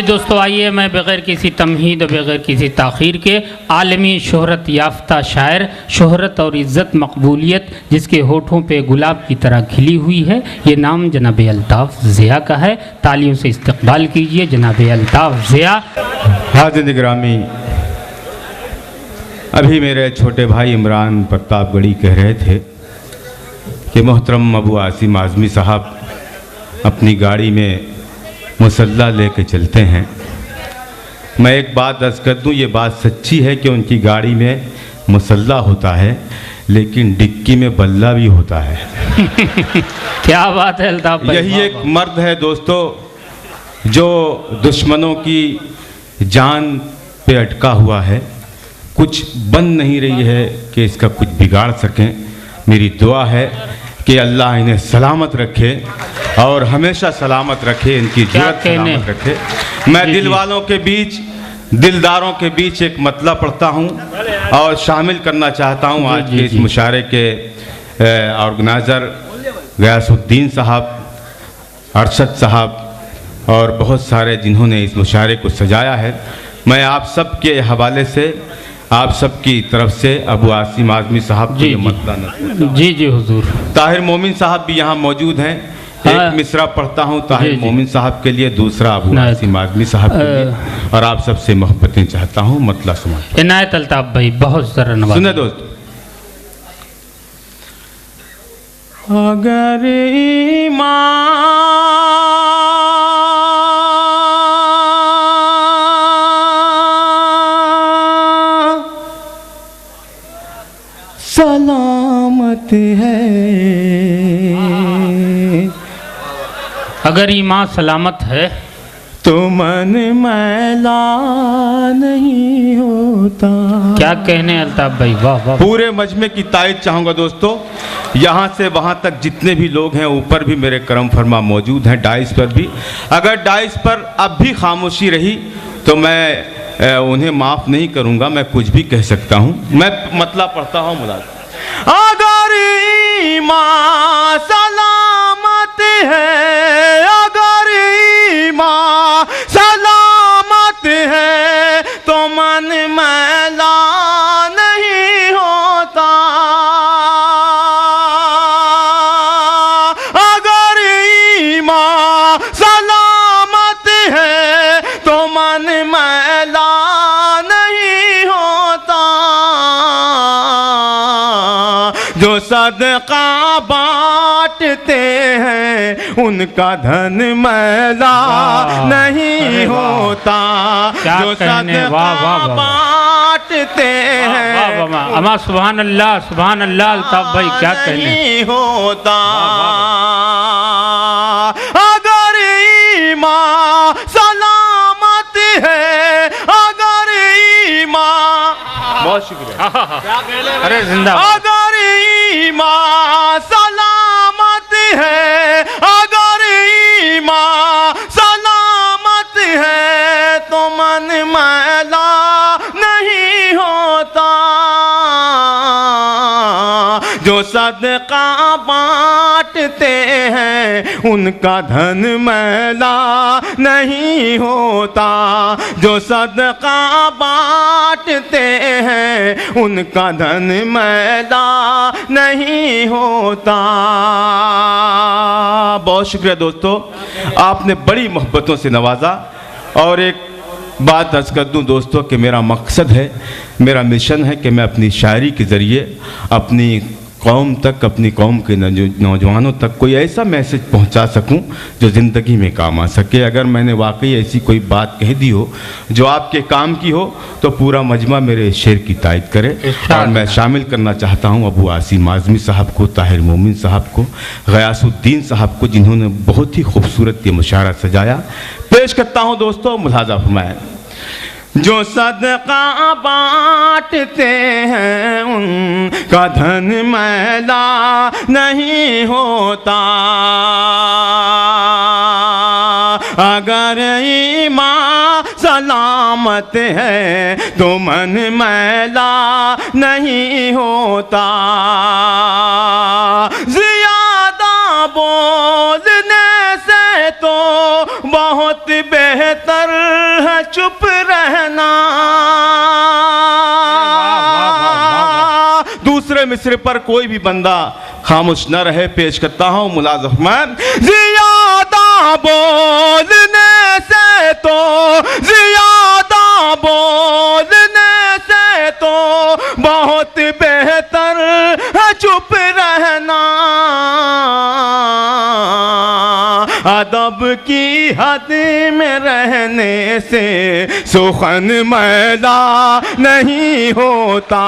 दोस्तों आइए मैं बग़ैर किसी तमहीद बग़ैर किसी ताख़ीर के आलमी शोहरत याफ्ता शायर, शोहरत और इज़्ज़त मकबूलियत जिसके होठों पे गुलाब की तरह खिली हुई है, ये नाम जनाब अल्ताफ़ ज़िया का है। तालियों से इस्तक़बाल कीजिए जनाब अल्ताफ़ ज़िया। हाज़िर गिरामी, अभी मेरे छोटे भाई इमरान प्रतापगढ़ी कह रहे थे कि मोहतरम अबू आसिम आज़मी साहब अपनी गाड़ी में मुसल्ला लेके चलते हैं। मैं एक बात अर्ज़ कर दूँ, ये बात सच्ची है कि उनकी गाड़ी में मुसल्ला होता है लेकिन डिक्की में बल्ला भी होता है। क्या बात है अल्ताफ़ भाई। यही एक मर्द है दोस्तों जो दुश्मनों की जान पे अटका हुआ है, कुछ बन नहीं रही है कि इसका कुछ बिगाड़ सकें। मेरी दुआ है कि अल्लाह इन्हें सलामत रखे और हमेशा सलामत रखे, इनकी जुर्रत सलामत रखे। मैं दिल वालों के बीच, दिलदारों के बीच एक मतला पढ़ता हूँ और शामिल करना चाहता हूँ आज के इस मुशारे के ऑर्गेनाइज़र गयासुद्दीन साहब, अरशद साहब और बहुत सारे जिन्होंने इस मुशारे को सजाया है। मैं आप सब के हवाले से, आप सबकी तरफ से अबू आसिम आज़मी साहब को ये मतला नज़र। जी हुजूर। ताहिर मोमिन साहब भी यहाँ मौजूद हैं। एक मिसरा पढ़ता हूँ ताहिर मोमिन साहब के लिए, दूसरा अबू आसिम आज़मी साहब के लिए, और आप सबसे मोहब्बतें चाहता हूँ। मतला सुना इनायत अल्ताफ़ भाई, बहुत ज़रा नवाज़। सुने दोस्त, अगर ईमान सलामत है, अगर ईमान सलामत है तो मन मैला नहीं होता। क्या कहने अल्ताफ़ भाई, वाह वाह। पूरे मजमे की तायद चाहूँगा दोस्तों, यहाँ से वहाँ तक जितने भी लोग हैं, ऊपर भी मेरे करम फरमा मौजूद हैं, डाइस पर भी। अगर डाइस पर अब भी खामोशी रही तो मैं उन्हें माफ़ नहीं करूँगा, मैं कुछ भी कह सकता हूँ। मैं मतला पढ़ता हूँ मुलाज़। अगर ईमान सलामत है, अगर ईमान सलामत है तो मन मैला नहीं होता। अगर ईमान सलामत है तो मन मैला नहीं होता। जो सदका बांटते हैं उनका धन मैला नहीं होता। जो सदका बांटते हैं अमा सुभान अल्लाह, सुभान अल्लाह। अल्ताफ़ भाई क्या कहने नहीं होता। अगर ईमान सलामत है, अगर ईमान, बहुत शुक्रिया, अरे जिंदा। अगर ईमान सलामत है, अगर ईमान सलामत है तो मन मैला नहीं होता। जो सदका बांटते हैं उनका धन मैला नहीं होता। जो सदका बांटते हैं उनका धन मैला नहीं होता। बहुत शुक्रिया दोस्तों, आपने बड़ी मोहब्बतों से नवाजा। और एक बात अर्ज़ कर दूँ दोस्तों कि मेरा मकसद है, मेरा मिशन है कि मैं अपनी शायरी के ज़रिए अपनी कौम तक, अपनी कौम के नौजवानों तक कोई ऐसा मैसेज पहुंचा सकूं जो ज़िंदगी में काम आ सके। अगर मैंने वाकई ऐसी कोई बात कह दी हो जो आपके काम की हो तो पूरा मजमा मेरे शेर की तायद करे। और मैं शामिल करना चाहता हूं अबू आसिम आज़मी साहब को, ताहिर मोमिन साहब को, गयासुद्दीन साहब को, जिन्होंने बहुत ही खूबसूरत ये मुशारा सजाया। पेश करता हूँ दोस्तों, मुलाज़ा फरमाएं। जो सदका बांटते हैं उनका धन मैला नहीं होता। अगर ईमान सलामत है तो मन मैला नहीं होता। ज़्यादा बोलने से तो बहुत बेहतर चुप रहना। दूसरे मिसरे पर कोई भी बंदा खामोश न रहे। पेश करता हूं मुलाज़िम मैं। ज़ियादा बोलने से तो, ज़ियादा बोलने से तो बहुत बेहतर है चुप रहना। अदब की हद में रहने से सुखन मैला नहीं होता।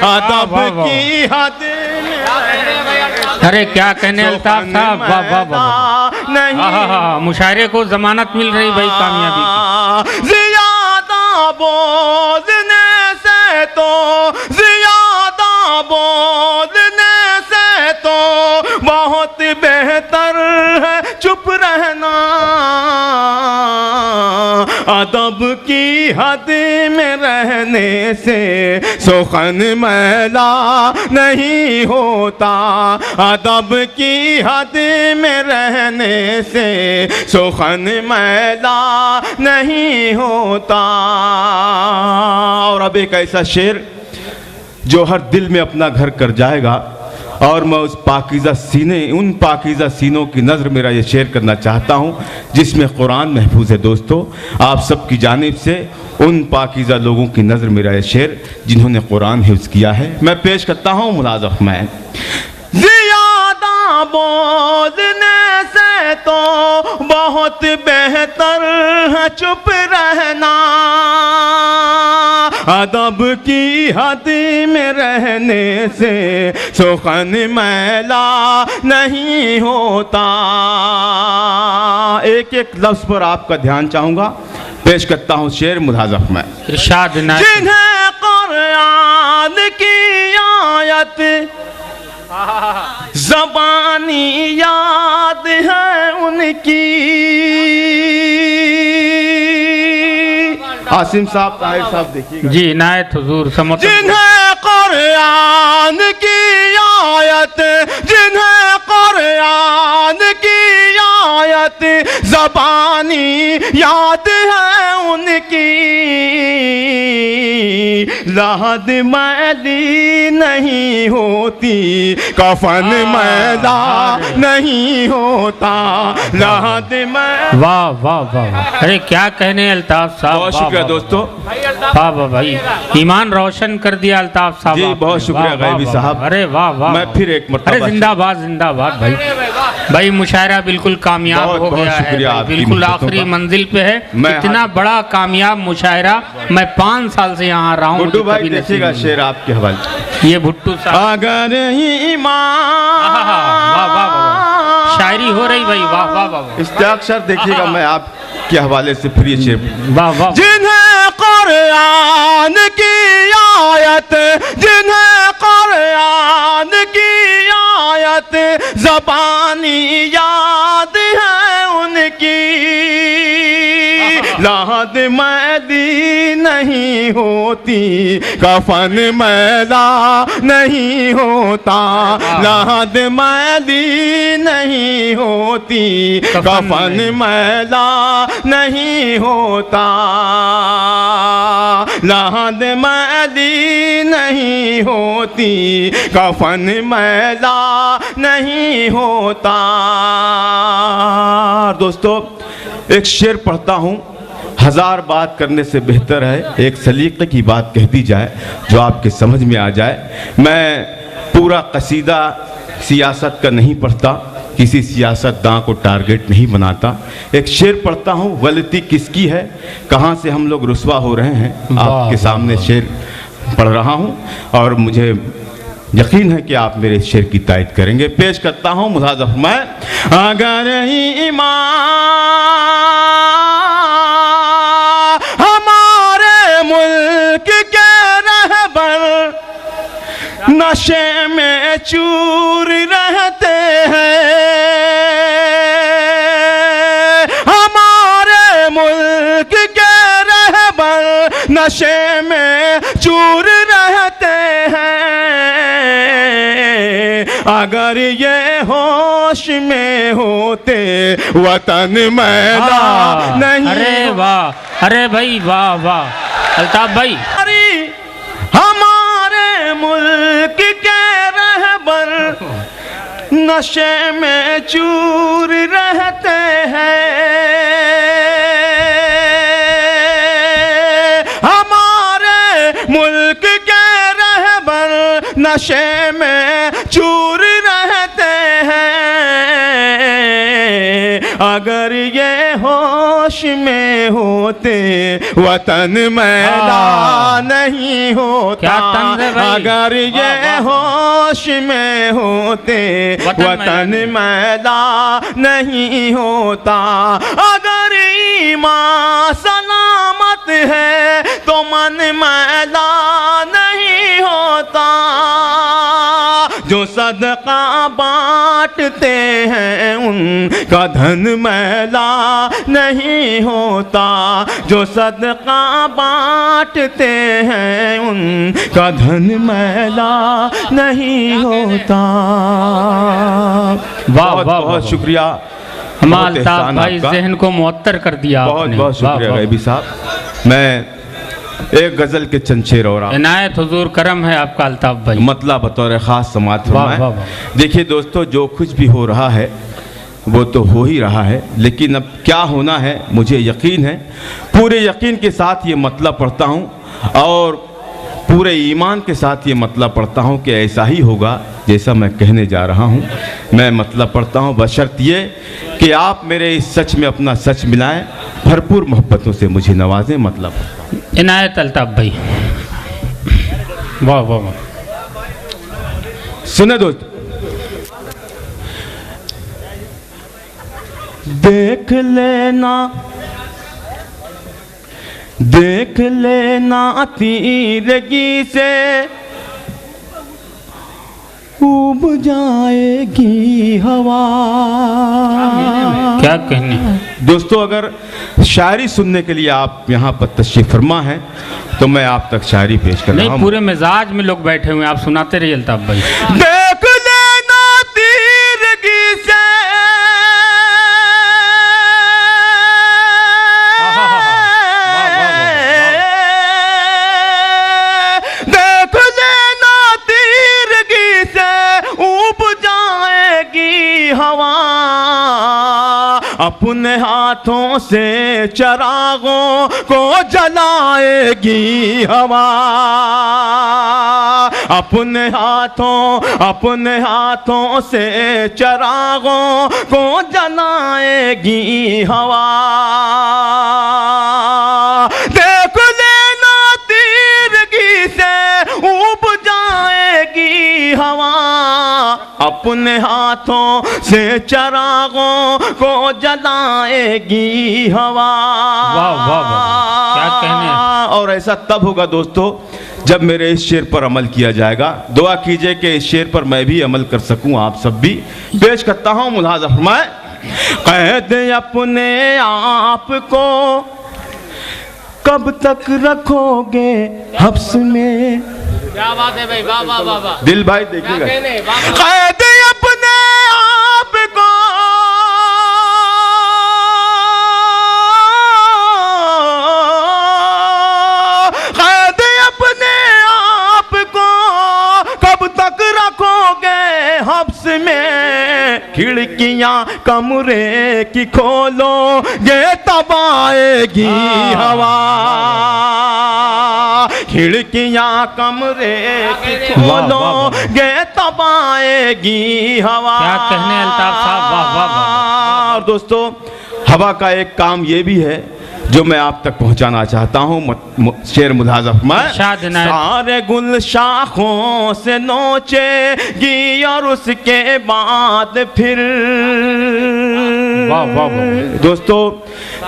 अदब की हद में, अरे क्या कहने अल्ताफ साहब, वाह वाह वाह, नहीं मुशायरे को जमानत मिल रही भाई कामयाबी की। ज़ियादा बोलने से तो, ज़ियादा बोलने से तो बहुत बेहतर है चुप रहना। अदब की हद में रहने से सुखन मैला नहीं होता। अदब की हद में रहने से सुखन मैला नहीं होता। और अब एक ऐसा शेर जो हर दिल में अपना घर कर जाएगा, और मैं उस पाकीज़ा सीने, उन पाकीज़ा सीनों की नज़र मेरा ये शेर करना चाहता हूँ जिसमें कुरान महफूज है। दोस्तों, आप सबकी जानिब से उन पाकीज़ा लोगों की नज़र मेरा ये शेर जिन्होंने कुरान हिफ्ज़ किया है। मैं पेश करता हूँ मुलाज़िम मैं। ज़ियादा बोलने से तो बहुत बेहतर है चुप रहना। अदब की हद में रहने से सुखन मैला नहीं होता। एक एक लफ्ज़ पर आपका ध्यान चाहूँगा। पेश करता हूँ शेर मुलाज़िम मैं। इरशाद इनायत। जिन्हें कुरान की आयत ज़बानी याद है उनकी। आसिम साहब, ताहिर साहब देखिएगा जी, इनायत हुजूर समझ। जिन्हें कुरान की आयत, जिन्हें कुरान की आयत ज़बानी याद है उनकी। लाहद मैली नहीं होती, कफन मैला नहीं होता। लाहद मैली। वाह वाह वाह, अरे क्या कहने अल्ताफ साहब। बहुत शुक्रिया दोस्तों। वाह वाह भाई, ईमान रोशन कर दिया अल्ताफ साहब जी, आपने। बहुत शुक्रिया वाह, गैबी वाह, साहब। वाह, अरे वाह वाह। मैं फिर एक मरतबा, अरे जिंदाबाद जिंदाबाद भाई। भाई मुशायरा बिल्कुल कामयाब बहुत हो बहुत गया है शुक्रिया भाई, आपकी बिल्कुल मोहब्बतों आखिरी का। मंजिल पे है। मैं इतना बड़ा कामयाब मुशायरा मैं 5 साल से यहाँ रहा हूँ। गुड्डू भाई देखिएगा शेर आपके हवाले। ये भुट्टू साहब, अगर ईमान, वाह वाह वाह, शायरी हो रही भाई, वाह वाह वाह। इस्ताक्षर देखिएगा मैं आपके हवाले से फिर ये शेर। वाह वाह। जिन्हें कुरान की आयत, जिन्हें कुरान की आयत ज़बानी याद है उनकी। लाहद मैली नहीं होती, कफन मैला नहीं होता। लाहद मैली नहीं होती, कफन मैला नहीं होता। लाहद मैली नहीं होती, कफन मैला नहीं होता। दोस्तों, एक शेर पढ़ता हूँ। 1000 बात करने से बेहतर है एक सलीके की बात कह दी जाए जो आपके समझ में आ जाए। मैं पूरा कसीदा सियासत का नहीं पढ़ता, किसी सियासतदान को टारगेट नहीं बनाता। एक शेर पढ़ता हूँ, गलती किसकी है, कहाँ से हम लोग रुस्वा हो रहे हैं। आपके सामने शेर पढ़ रहा हूँ और मुझे यकीन है कि आप मेरे शेर की तायद करेंगे। पेश करता हूँ मुलाज़िम मैं। अगर ईमान हमारे मुल्क के रहबर नशे में चूर रहते हैं, हमारे मुल्क के रहबर नशे में चूर रहते हैं। अगर ये होश में होते वतन मैदान नहीं। अरे वाह, अरे भाई वाह वाह अल्ताफ भाई। हमारे मुल्क के रहबर नशे में चूर रहते हैं, हमारे मुल्क के रहबर नशे में चूर रहते हैं। अगर ये होश में होते वतन मैदान नहीं होता। क्या तंज है भाई? अगर ये होश में होते वतन मैदान नहीं होता। अगर ईमान सलामत है तो मन मैदान नहीं होता। जो सदका बांटते हैं उनका धन मैला नहीं होता। जो सदका बांटते हैं उनका धन मैला नहीं होता। वाह बहुत वाह बहुत शुक्रिया हमारा बहुत अल्ताफ एहसान भाई, आपका। जहन को मुअत्तर कर दिया बहुत आपने। बहुत वाह, शुक्रिया वाह, गैबी साहब। मैं एक गजल के चंद शेर और आप इनायत हुजूर करम है आपका अल्ताफ भाई। मतलब बतौर खास समात वाह, फरमाएं। वाह, वाह। देखिए दोस्तों, जो कुछ भी हो रहा है वो तो हो ही रहा है, लेकिन अब क्या होना है मुझे यकीन है, पूरे यकीन के साथ ये मतलब पढ़ता हूँ और पूरे ईमान के साथ ये मतलब पढ़ता हूँ कि ऐसा ही होगा जैसा मैं कहने जा रहा हूँ। मैं मतलब पढ़ता हूँ बशर्त ये कि आप मेरे इस सच में अपना सच मिलाएं, भरपूर मोहब्बतों से मुझे नवाजें। मतलब इनायत अल्ताफ भाई। वाह वाह वाह। सुने दोस्त, देख लेना देख लेना तीरगी से उब जाएगी हवा। क्या कहने। दोस्तों, अगर शायरी सुनने के लिए आप यहाँ पर तशरीफ फरमा हैं तो मैं आप तक शायरी पेश कर रहा नहीं, हूँ। पूरे मिजाज में लोग बैठे हुए हैं, आप सुनाते रहिए अल्ताफ भाई। देख लेना तीरगी से देख लेना तीरगी से उब जाएगी हवा। अपने हाथों से चरागों को जलाएगी हवा। अपने हाथों से चरागों को जलाएगी हवा। देख लेना तीरगी से उब जाएगी हवा। अपने हाथों से चरागों को जलाएगी हवा। वाह वाह वाह, क्या कहने हैं। और ऐसा तब होगा दोस्तों जब मेरे इस शेर पर अमल किया जाएगा। दुआ कीजिए कि इस शेर पर मैं भी अमल कर सकूं, आप सब भी। पेश करता हूं, मुलाज़ा फरमाएं। कैद अपने आप को कब तक रखोगे हब्स में। क्या बात है भाई, वाह वाह वाह वाह। दिल भाई देखिएगा। कैद अपने आप को कैद अपने आप को कब तक रखोगे हब्स में। खिड़कियां कमरे की खोलोगे तब आएगी हवा। खिड़कियां कमरे की खोलोगे तब आएगी हवा। क्या कहने अल्ताफ साहब, वाह वाह वाह। और दोस्तों, हवा का एक काम ये भी है जो मैं आप तक पहुंचाना चाहता हूँ। शेर मुलाज़ा फरमाएं। सारे गुल शाखों से नोचेगी और उसके बाद फिर। वाह वाह वाह। दोस्तों,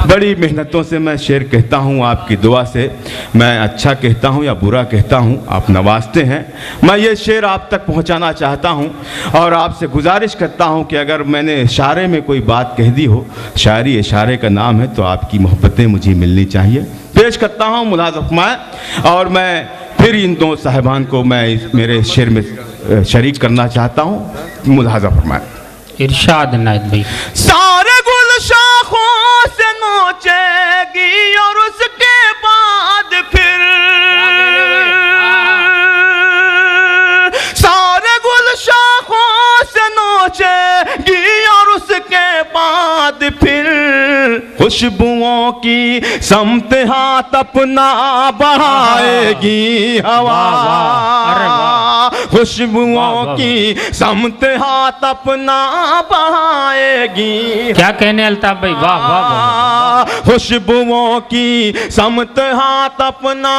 बड़ी मेहनतों से मैं शेर कहता हूँ, आपकी दुआ से। मैं अच्छा कहता हूँ या बुरा कहता हूँ, आप नवाजते हैं। मैं ये शेर आप तक पहुँचाना चाहता हूँ और आपसे गुजारिश करता हूँ कि अगर मैंने इशारे में कोई बात कह दी हो, शायरी इशारे का नाम है, तो आपकी मोहब्बतें मुझे मिलनी चाहिए। पेश करता हूँ मुलाज़ा फरमाएं। और मैं फिर इन दो साहिबान को मैं मेरे शेर में शरीक करना चाहता हूँ, मुलाहजा फरमाएं। इरशाद नायत भाई। सारे गुल शाखों से नोचेगी और उसके बाद फिर सारे गुल शाखों से नोचेगी और उसके बाद फिर खुशबुओं की समत हाथ अपना बढ़ाएगी हवा। खुशबुओं की समत हाथ अपना बढ़ाएगी। क्या कहने अल्ताफ भाई, वाह वाह वाह। खुशबुओं की समत हाथ अपना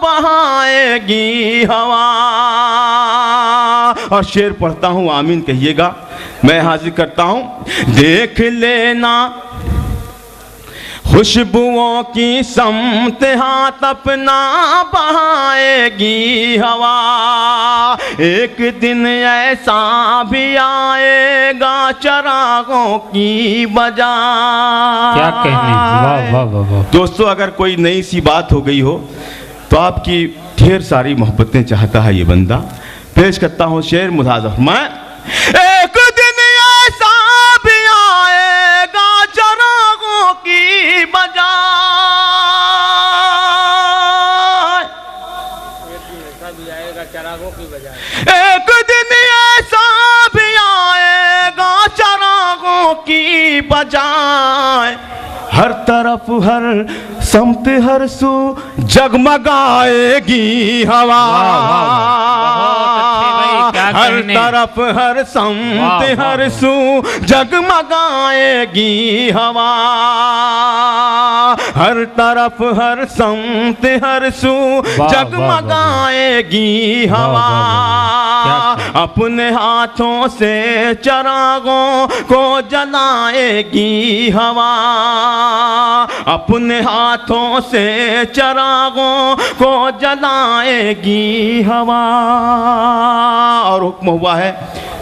बढ़ाएगी हवा। और शेर पढ़ता हूँ, आमीन कहिएगा। मैं हाजिर करता हूँ। देख लेना खुशबुओं की समत हाथ अपना बहाएगी हवा। एक दिन ऐसा भी आएगा चरागों की बजाय। क्या कहने, वाह वाह वाह वाह। दोस्तों, अगर कोई नई सी बात हो गई हो तो आपकी ढेर सारी मोहब्बतें चाहता है ये बंदा। पेश करता हूँ शेर, मुलाहजा फरमाएं। एक दिन ऐसा भी आएगा चरागों की बजाय। एक दिन ऐसा भी आएगा चरागों की बजाय। हर तरफ हर समत हर सू जगमगाएगी हवा। हर तरफ हर समत हर सू जगमगाएगी हवा। हर तरफ हर समत हर सू जगमगाएगी हवा। अपने हाथों से चरागों को जलाएगी हवा। अपने हाथों से चरागों को जलाएगी हवा। और हुक्म हुआ है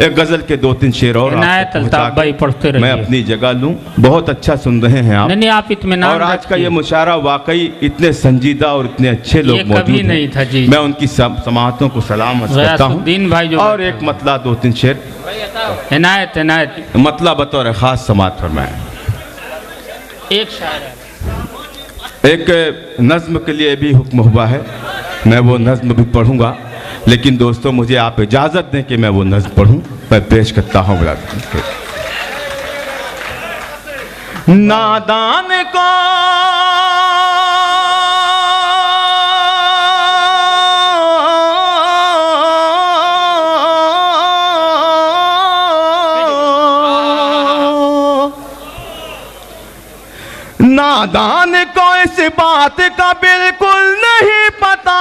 एक गजल के 2-3 शेर और भाई पढ़ते रहिए। मैं अपनी जगह लूं। बहुत अच्छा सुन रहे हैं आप। नहीं, आप इत्मीनान। और आज का ये मुशायरा वाकई इतने संजीदा और इतने अच्छे लोग मौजूद नहीं था जी। मैं उनकी समाअतों को सलाम करता हूँ। भाई जो और एक मतला 2-3 शेर इनायत मतला बतौर खास समाअत फरमाएं। एक शायर है। एक नज्म के लिए भी हुक्म हुआ है, मैं वो नज्म भी पढ़ूंगा। लेकिन दोस्तों, मुझे आप इजाज़त दें कि मैं वो नज्म पढ़ूं। मैं पेश करता हूँ। नादान को नादान को इस बात का बिल्कुल नहीं पता।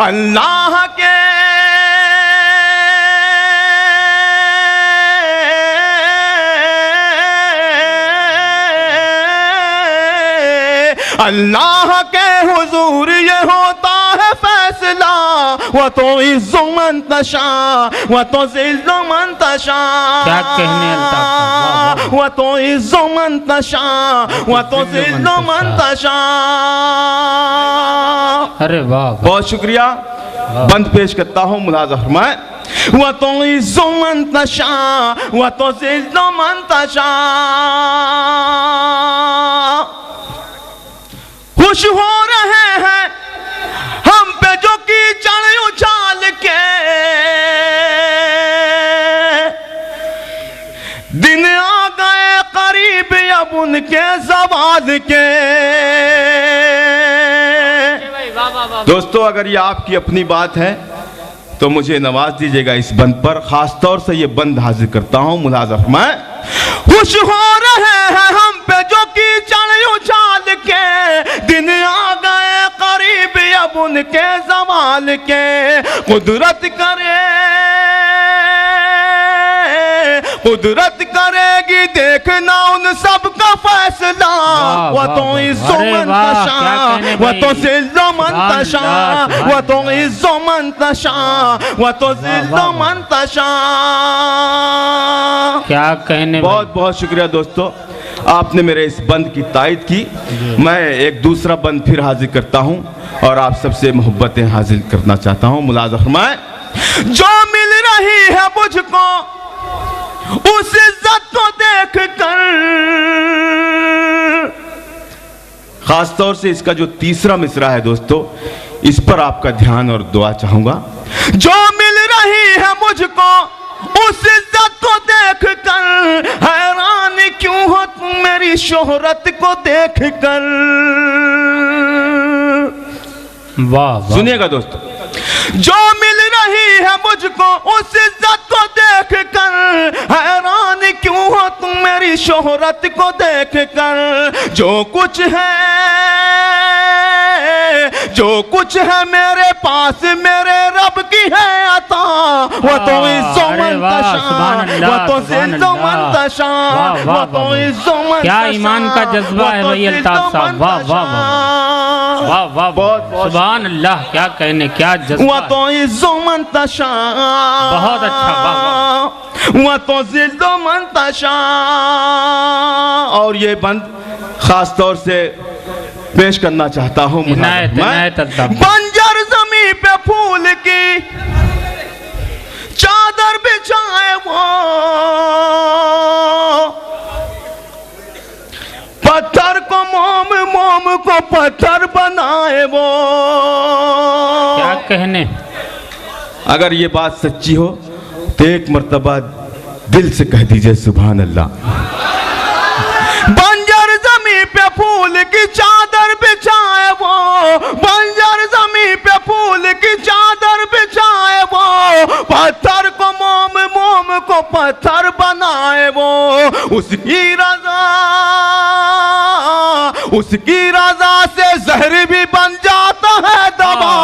अल्लाह के अल्लाह के हुजूर ये होता है फैसला। वो तो इज़्ज़ु मन तशा वो तो ज़िल्लु मन तशा। क्या कहने अल्ताफ। वो तो इज़्ज़ु मन तशा वो तो ज़िल्लु मन तशा। अरे वाह, बहुत शुक्रिया। बंद पेश करता हूँ, मुलाहजा फरमाएं। वो तो इज़्ज़ु मन तशा वो तो ज़िल्लु मन तशा। खुश हो रहे हैं हम पे जो कीचड़ उछाल के। दिन आ गए करीब अब उनके ज़वाल के। दोस्तों, अगर ये आपकी अपनी बात है तो मुझे नवाज दीजिएगा इस बंद पर। खास तौर से ये बंद हाजिर करता हूँ, मुलाहजा फरमाएं। खुश हो रहे हैं हम पे जो कीचड़ उछाल के। दिन आ गए करीब अब उनके ज़वाल के। कुदरत करेगी देखना उन सब का फैसला। फैसला व तो इज़्ज़ो मन तशा व तो ज़िल्लो मन तशा व तो इज़्ज़ो मन तशा व तो ज़िल्लो मन तशा। क्या कहने भाई। बहुत बहुत शुक्रिया दोस्तों, आपने मेरे इस बंद की तायद की। मैं एक दूसरा बंद फिर हाजिर करता हूं और आप सबसे मोहब्बतें हासिल करना चाहता हूं। मुलाज़ा फरमाएं, जो मिल रही है मुझको उस इज्जत को देख कर, खास तौर से इसका जो तीसरा मिसरा है दोस्तों, इस पर आपका ध्यान और दुआ चाहूंगा। जो मिल रही है मुझको उस इज्जत को देख कर, हैरान क्यों हो तुम मेरी शोहरत को देख कर। वाह, सुनिएगा दोस्तों, जो मिल रही है मुझको उस इज्जत को देख कर, हैरान क्यों हो तुम मेरी शोहरत को देख कर। जो कुछ है मेरे पास मेरे रब की है अता, वो तो इज़्ज़ो मन तशा वो तो ज़िल्लो मन तशा वो तो इज़्ज़ो मन तशा। क्या ईमान का जज्बा है भाई अल्ताफ साहब। वाह वाह वाह वाह, बहुत सुभान अल्लाह। क्या कहने, क्या जज्बा। वो तो इज़्ज़ो मन तशा, बहुत अच्छा। वाह, वो तो ज़िल्लो मन तशा। और ये बंद खास तौर से पेश करना चाहता हूँ। बंजर ज़मीं पे फूल की चादर बिछाए वो, पत्थर को मोम, मोम को पत्थर बनाए वो। क्या कहने। अगर ये बात सच्ची हो तो एक मर्तबा दिल से कह दीजिए सुभान अल्लाह। बंजर ज़मीं पे फूल की चादर बिछाए वो, बंजर ज़मीं पे फूल की चादर बिछाए वो, पत्थर को मोम, मोम को पत्थर बनाए वो। उसकी रज़ा से जहर भी बन जाता है दवा,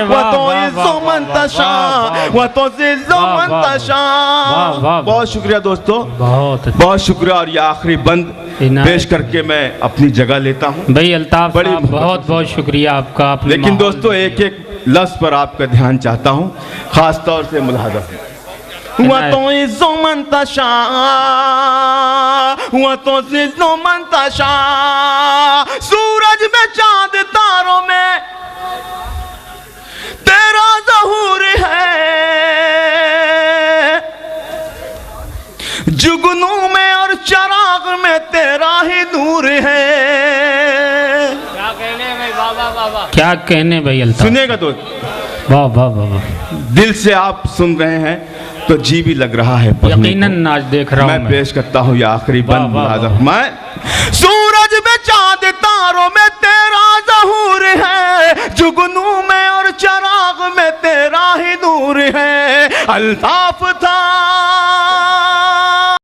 वो तो इज़्ज़ो मन तशा वो तो ज़िल्लो मन तशा। बहुत शुक्रिया दोस्तों, बहुत शुक्रिया। और ये आखिरी बंद पेश करके मैं अपनी जगह लेता हूँ। भाई अल्ताफ साहब बहुत बहुत शुक्रिया आपका। लेकिन दोस्तों एक एक लफ्ज़ पर आपका ध्यान चाहता हूँ, खास तौर से मुलाहज़ा। वो तो इज़्ज़ो मन तशा वो तो ज़िल्लो मन तशा। सूरज में चांद तारों में तेरा ज़हूर है, जुगनू में और चराग में तेरा ही नूर है। क्या कहने भाई। वाह, क्या कहने भाई अल्ताफ। सुनिएगा दोस्त, वाह वाह वाह। दिल से आप सुन रहे हैं तो जी भी लग रहा है पढ़ने को। यकीनन आज देख रहा हूं मैं पेश करता हूँ ये आखिरी बंद। मैं सूरज में चांद तारों में तेरा ज़हूर है, जुगनू में और चराग में तेरा ही नूर है। अल्ताफ था